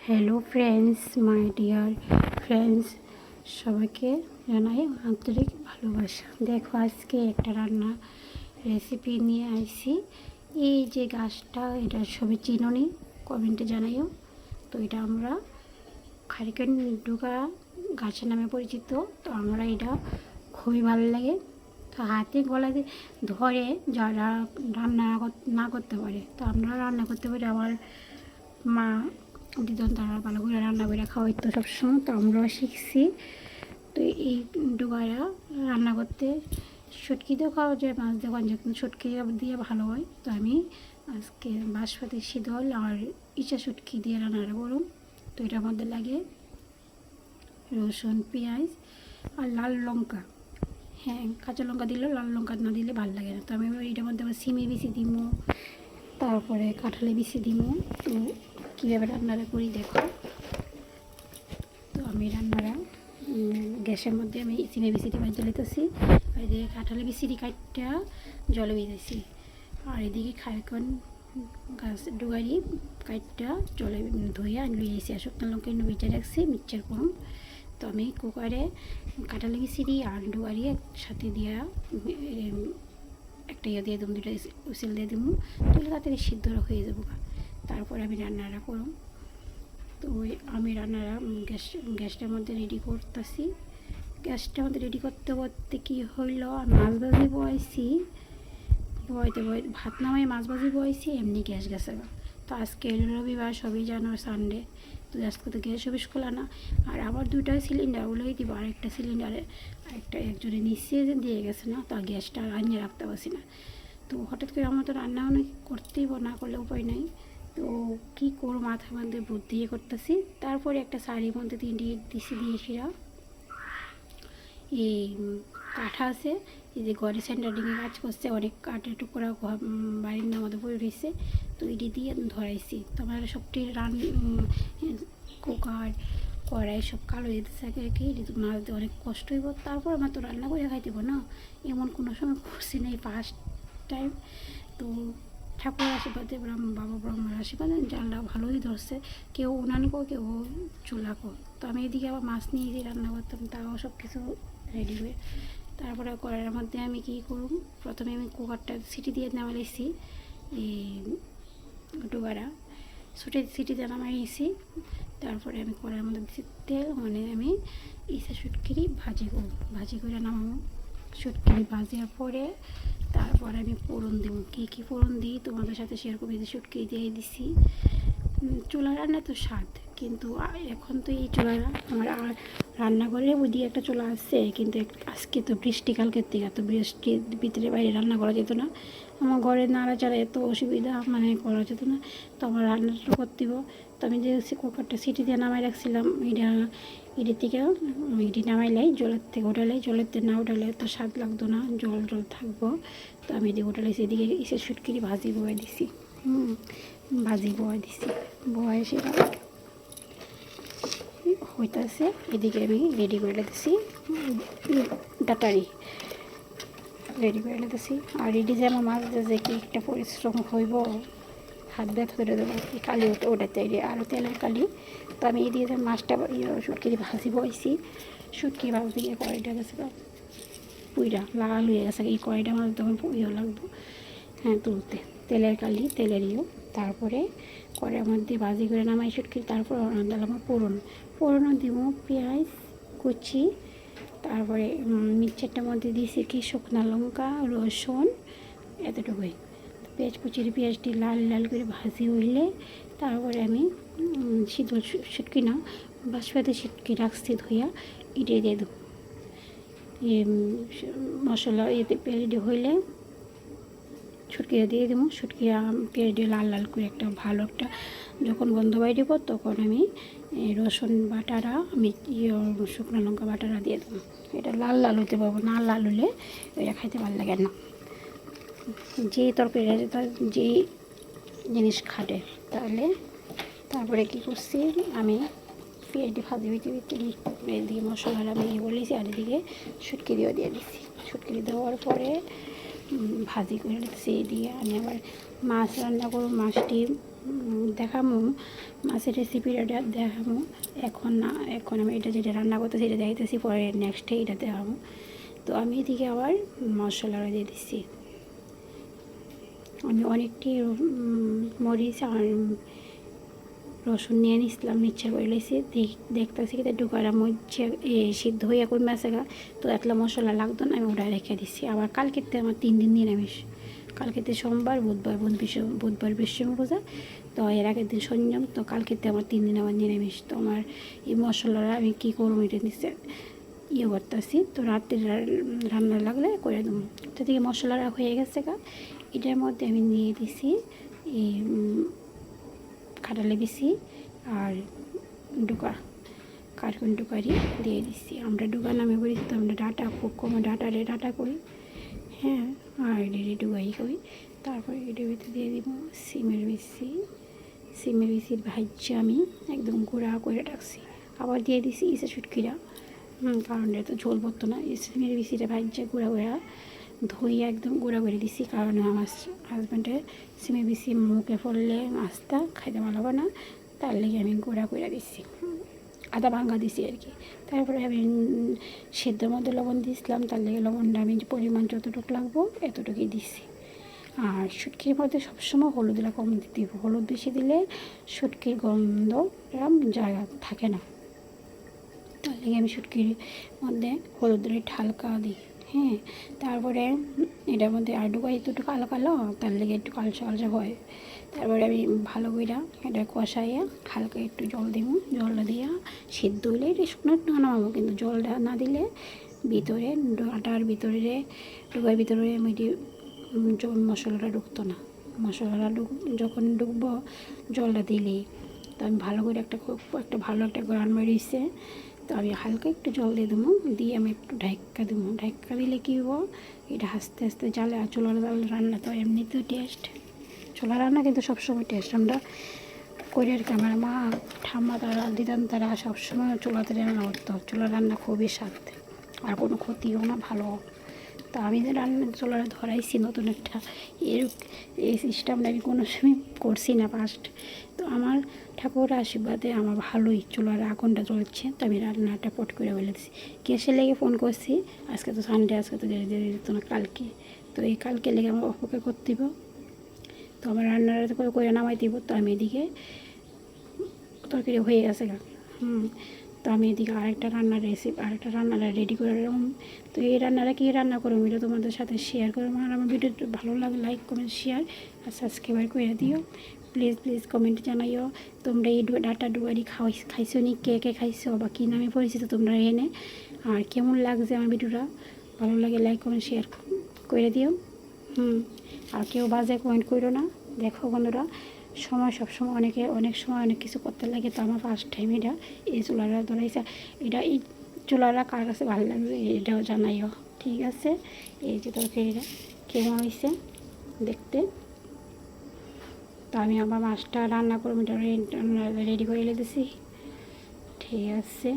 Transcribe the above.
Hello friends, my dear friends, সবাইকে জানাই আন্তরিক ভালোবাসা। দেখো, আজকে একটা রান্না রেসিপি নিয়ে আসছি। এই যে গাছটা, এটা সবই চিননি, কমেন্টে জানাইও। তো এটা আমরা খারিকেন ডুগা গাছের নামে পরিচিত। তো আমরা এটা খুবই ভালো লাগে। তো হাতে গলাতে ধরে যারা রান্না না করতে পারে, তো আমরা রান্না করতে পারি। আমার মা দিদন তারা ভালো করে রান্না করে খাওয়াইতো সবসময়, তো আমরাও শিখছি। তো এই ডুগারা রান্না করতে শুটকি দিয়েও খাওয়া যায়, মাছ দিয়ে খাওয়া যায়, কিন্তু শুটকি দিয়ে ভালো হয়। তো আমি আজকে বাঁশপাতি শীতল আর ইচা শুটকি দিয়ে রান্নাটা করুন। তো এটার মধ্যে লাগে রসুন, পেঁয়াজ আর লাল লঙ্কা। হ্যাঁ, কাঁচা লঙ্কা দিলেও, লাল লঙ্কা না দিলে ভালো লাগে না। তো আমি এটার মধ্যে আবার সিমে বেশি দিব, তারপরে কাঁঠালে বেশি দিব। তো কীভাবে রান্নাটা করি দেখো। তো আমি রান্নাটা গ্যাসের মধ্যে আমি সিমে বিসিটি ভাজ জ্বলাইতেছি, আর এদিকে কাঁঠালে বিসিটি কাটটা জলে ভিজেছি, আর এদিকে খাইকন গাছ ডুগারি কাটটা জলে ধুয়ে আনি লইয়েছি, আর শুকনো লঙ্কা ভিজে রাখছি মিক্সচার করুন। তো আমি কুকারে কাঁঠালে বিসিটি আর ডুগারি একসাথে দিয়া একটা ইয়ে দিয়ে দেবো, দুটো উসিল দিয়ে দেবো, তাহলে তাড়াতাড়ি সিদ্ধ হয়ে যাবো। তারপরে আমি রান্নাটা করুন। তো আমি রান্নাটা গ্যাসটার মধ্যে রেডি করতেছি। গ্যাসটার মধ্যে রেডি করতে করতে কী হইল, মাছ ভাজি বয়েছি, ভাত নামাই মাছ ভাজি বয়েছি, এমনি গ্যাস গেছে। তো আজকে রবিবার, সবই জানো, সানডে। তো আজকে তো গ্যাস অফিস খোলা না। আর আবার দুটা সিলিন্ডার ওগুলোই দিব, আরেকটা সিলিন্ডারে আরেকটা একজনে নিচে দিয়ে গেছে না, তো গ্যাসটা আনিয়ে রাখতে পারছি না। তো হঠাৎ করে আমার তো রান্না অনেক করতেই না করলে উপায় নাই। তো কী করবো, মাথার মধ্যে বুদ্ধি করতেছি। তারপরে একটা শাড়ির মধ্যে 3টি দিয়েছিলাম এই কাঠা আছে, এই যে ঘরে সেন্টারিংয়ে কাজ করছে, অনেক কাঠের টুকরা বাড়ির মধ্যে পড়ে রয়েছে। তো এটি দিয়ে ধরাইছি। তো আমার সবটি কুকার কড়াই সব কালো যেতে থাকে, কি মাছ দিয়ে অনেক কষ্ট হইব। তারপর আমার তো রান্না করে খাইতেব না, এমন কোনো সময় করছি না, এই ফার্স্ট টাইম। তো ঠাকুরের আশীর্বাদে বাবা ব্রহ্মার আশীর্বাদে জানলা ভালোই ধরছে, কেউ উনান কো, কেউ চুলা কো। তো আমি এদিকে আবার মাছ নিয়ে দিয়ে রান্না করতাম, তাও সব কিছু রেডি হয়ে। তারপরে কড়াইয়ের মধ্যে আমি কী করুন, প্রথমে আমি কুকারটা সিটি দিয়ে নামাইছি, এই ডুবারা সিটি দিয়ে নামাইছি। তারপরে আমি কড়াইয়ের মধ্যে দিচ্ছি তেল, মানে আমি ইসে শুটকিরি ভাজি করে নামাবো। শুটকিরি ভাজার পরে তারপর আমি ফোড়ন দেবো। কী ফোড়ন দিই তোমাদের সাথে শেয়ার করবো। যে শুটকি দিয়ে দিছি। চুলা রান্না তো স্বাদ, কিন্তু এখন তো এই চুলাটা আমার আর রান্নাঘরে ওই দিয়ে একটা চুলা আসছে, কিন্তু আজকে তো বৃষ্টি, কালকের থেকে তো বৃষ্টির ভিতরে বাইরে রান্না করা যেত না। আমার ঘরে নাড়াচাড়া এত অসুবিধা, মানে করা যেত না। তো আমার রান্নাটা করতে হবে। তো আমি যে কুকারটা সিটি দিয়ে নামাই রাখছিলাম, এটির থেকে এটি নামাইলাই, জলের থেকে ওঠালাই, জলের থেকে না ওঠালে তো স্বাদ লাগতো না, জল জল থাকবো। তো আমি এদিকে ওঠালাইছি, এদিকে এসে শুটকিরি ভাজি বয়ে দিছি। ভাজি বয়ে দিছি, বয়ে সেটা হইতেছে। এদিকে আমি রেডি করে দিছি ডাটারি, রেডি করে দিছি। আর রেডি যে আমার মাছ যে কি একটা পরিশ্রম হইব, হাত ব্যথা ধরে দেবো, কি কালি ওটা তৈরি, আরও তেলের কালি। তো আমি এই দিয়ে মাছটা শুটকিরি ভাজি বইছি। শুটকি ভাজি দিয়ে কড়াইটা গেছে পুইরা লাল হয়ে গেছে, এই কড়াইটা মাছ তখন ইয়ে লাগবো, হ্যাঁ, তুলতে তেলের কালি, তেলের ইয়ে। তারপরে কড়াইয়ের মধ্যে ভাজি করে নামাই শুটকি। তারপর দিলাম ফোড়নও দিব পেঁয়াজ কুচি, তারপরে মিক্সচারটার মধ্যে দিয়েছি কি শুকনো লঙ্কা, রসুন, এতটুকুই। পেঁয়াজ কুচির পেঁয়াজটি লাল লাল করে ভাজি হইলে তারপরে আমি শীতল শুটকি না, বাঁশপাতি শুটকি রাখছি ধুইয়া, এটাই দিয়ে দেবো। মশলা এতে রেডি হইলে শুটকিটা দিয়ে দেবো। শুটকিটা দিয়ে লাল লাল করে একটা ভালো একটা যখন গন্ধ বাইরিব, তখন আমি রসুন বাটারা, আমি শুকনো লঙ্কা বাটারা দিয়ে দেবো। এটা লাল লাল হতে পারবো না, লাল হলে এটা খাইতে ভালো লাগে না। যে তরকারি যেই জিনিস খাটে তাহলে। তারপরে কী করছি, আমি পেঁয়াজটি ভাজি এদিকে মশলাটা আমি বলেছি, আর এদিকে শুটকি দিয়ে দিয়েছি। শুটকি দেওয়ার পরে ভাজি করে দিচ্ছি। দিয়ে আমি আবার মাছ রান্না করব। মাছটি দেখামো মাছের রেসিপিটা দেখামো। এখন না, এখন আমি এটা যেটা রান্না করতেছি এটা দেখাইতেছি, পরে নেক্সটে এটা দেখামো। তো আমি এদিকে আবার মশলাটা দিয়ে দিচ্ছি। আমি অনেকটি মরিচ আর রসুন নিয়ে নিছিলাম, মিক্সচার করে লেছি। দেখতেছি কি ডুকারা মরিচে সিদ্ধ হইয়া কই মাছে গা, তো এতলা মশলা লাগতো না, আমি ওটা রেখে দিচ্ছি। আবার কালকেতে আমার 3 দিন নিরামিষ, কালকেতে সোমবার, বুধবার বৃহস্পতি পূজা, তো এর আগের দিন সংযম, তো কালকেতে আমার 3 দিন আমার নিরামিষ। তো আমার এই মশলাটা আমি কী করবো এটা নিচ্ছে ইয়ে করতেছি, তো রাত্রে রান্না লাগলে করে দেবো। তো থেকে মশলাটা হয়ে গেছে গা, এটার মধ্যে আমি নিয়ে দিছি এই কাঁঠালে বিচি আর ডুকা, কার্টুন ডুকারি দিয়ে দিচ্ছি। আমরা ডুকা নামে করি, তো আমরা ডাটা খুব কম ডাটা করি, হ্যাঁ, আর এটি ডুকাই করি। তারপরে এটার ভিতরে দিয়ে দিব সিমের বিচির ভাজ্যে আমি একদম গুঁড়া করে রাখছি। আবার দিয়ে দিছি ইসে শুটকিরা, কারণ এটা তো ঝোল পড়তো না। সিমের বিচিটা ভাজ্যে গুঁড়া ধুইয়া একদম গুঁড়া করে দিছি, কারণ আমার হাজব্যান্ডের সিমের বিচি মুখে পড়লে মাছটা খাইতে ভালো হবে না, তার লেগে আমি গুঁড়া করে দিচ্ছি, আদা ভাঙ্গা দিছি আর কি। তারপরে আমি সেদ্ধর মধ্যে লবণ দিয়েছিলাম, তার লেগে লবণটা আমি পরিমাণ যতটুকু লাগবো এতটুকুই দিচ্ছি। আর শুটকির মধ্যে সবসময় হলুদটা কম দিতে হবে, হলুদ বেশি দিলে শুটকির গন্ধ জায়গা থাকে না, তার লেগে আমি শুটকির মধ্যে হলুদের হালকা দিই, হ্যাঁ। তারপরে এটার মধ্যে আর ডুকাই একটু কালো কালো, তার লেগে একটু কালচা হয়। তারপরে আমি ভালো করে এটা কষাইয়া হালকা একটু জল দিব, জলটা দিয়া সিদ্ধ হইলে এটা শুকনো নামাবো, কিন্তু জলটা না দিলে ভিতরে ডাটার ভিতরে ডুকার ভিতরে এটি মশলাটা ঢুকতো না। মশলাটা যখন ঢুকবো জলটা দিলেই, তো আমি ভালো করে একটা ভালো একটা গ্রান বেরিয়েছে, তো আমি হালকা একটু জল দিয়ে দেবো, দিয়ে আমি একটু ঢাক্কা দেবো। ঢাক্কা দিলে কী হবো, এটা আস্তে আস্তে জ্বালে। আর চুলার রান্না তো এমনিতেও টেস্ট, চুলা রান্না কিন্তু সবসময় টেস্ট। আমরা করি আর কি, আমার মা ঠাম্মা তারা দিদান তারা সবসময় চুলাতে রান্না করতো, চুলা রান্না খুবই স্বাদ আর কোনো ক্ষতিও না, ভালো। তো আমি যে রান্না চুলাটা ধরাইছি নতুন একটা, এই সিস্টেমটা আমি কোনো সময় করছি না ফার্স্ট। তো আমার ঠাকুরের আশীর্বাদে আমার ভালোই চুলার আগুনটা চলছে, তো আমি রান্নাটা পট করে বলে দিচ্ছি। গ্যাসের লেগে ফোন করছি, আজকে তো সানডে, আজকে তো যেতে দিত না, কালকে। তো এই কালকে লেগে আমার অপেক্ষা করতে দিব, তো আমার রান্নাটা করে নামাই দিব। তো আমি এদিকে তরকারি হয়ে গেছে গা, তো আমি এদিকে আরেকটা রান্নাটা রেডি করে রাখলাম। তো এই রান্নাটা কী রান্না করবো এটা তোমাদের সাথে শেয়ার করবো। আর আমার ভিডিওটা ভালো লাগে লাইক কমেন্ট শেয়ার আর সাবস্ক্রাইব করে দিও, প্লিজ কমেন্ট জানাইও তোমরা এই ডাটা ডুয়ারি খাইছো নি, কে খাইছো বা কী নামে পরিচিত তোমরা এনে, আর কেমন লাগছে আমার ভিডিওটা। ভালো লাগে লাইক কমেন্ট শেয়ার করে দিও, আর কেউ বাজে কমেন্ট করো না। দেখো বন্ধুরা, সবসময় অনেক সময় অনেক কিছু করতে লাগে, তো আমার ফার্স্ট টাইম এটা এই চুলাটা ধরাইছে। এই চুলাটা কার কাছে ভালো লাগছে এটাও জানাইও, ঠিক আছে। এই যে তরকারিটা কেমন হয়েছে দেখতে, তো আমি আমার মাছটা রান্না করবো, এটা রেডি করে দিয়েছি, ঠিক আছে।